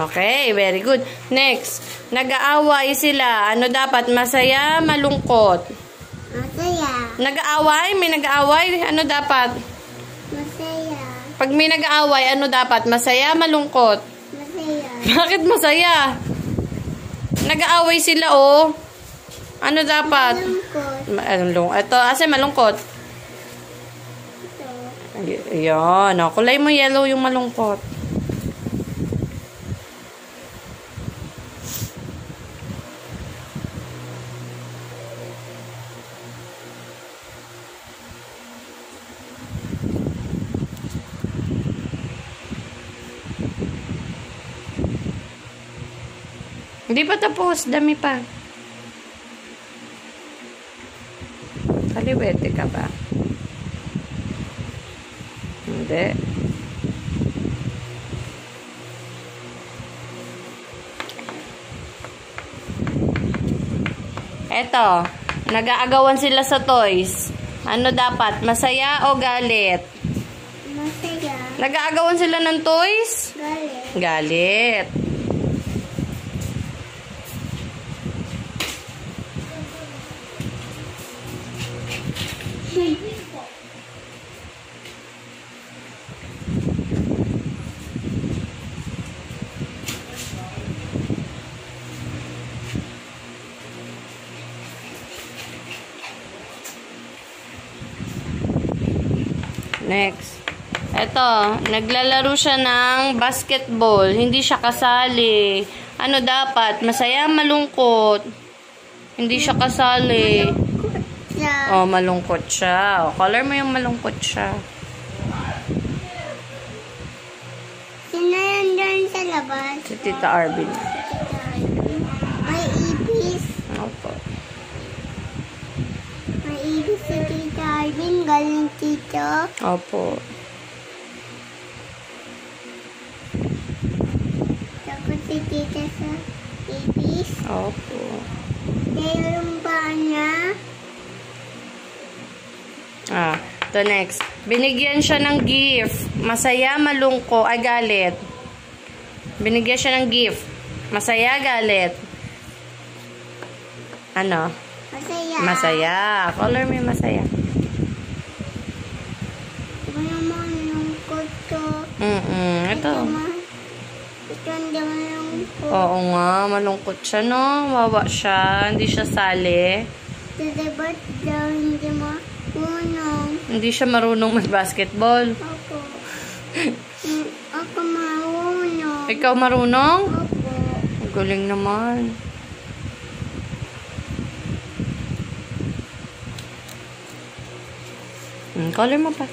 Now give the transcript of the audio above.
Okay, very good. Next, nag-aaway sila. Ano dapat? Masaya, malungkot? Masaya. Nag-aaway? May nag-aaway? Ano dapat? Masaya. Pag may nag-aaway, ano dapat? Masaya, malungkot? Masaya. Bakit masaya? Nag-aaway sila, oh. Ano dapat? Malungkot. Ito, asa malungkot? Ito. Ayan. Oh, kulay mo yellow yung malungkot. Hindi pa tapos. Dami pa. Kaliwete ka ba? Hindi. Eto. Nag-aagawan sila sa toys. Ano dapat? Masaya o galit? Masaya. Nag-aagawan sila ng toys? Galit. Galit. Next. Eto, naglalaro siya ng basketball. Hindi siya kasali. Ano dapat? Masaya, malungkot? Hindi siya kasali. Oh, malungkot siya. Oh, color mo yung malungkot siya. Sino yan dyan sa labas? Si Tita Arvin. May ibis. Opo. May ibis si Tita Arvin. Galing tito. Opo. Takot si tita sa ibis. Opo. Dahil yung paa niya. The next. Binigyan siya ng gift. Masaya, malungko, ay galit. Binigyan siya ng gift. Masaya, galit. Ano? Masaya. Masaya. Color mo yung masaya. Ito naman yung kuto. Ito. Ito naman yung kuto. Oo nga, malungkot siya, no? Wawa siya. Hindi siya sali. Ito dapat daw hindi mo unong. Hindi siya marunong mag-basketball. Ako. Ako marunong. Ikaw marunong? Opo. Galing naman. Color mo pa.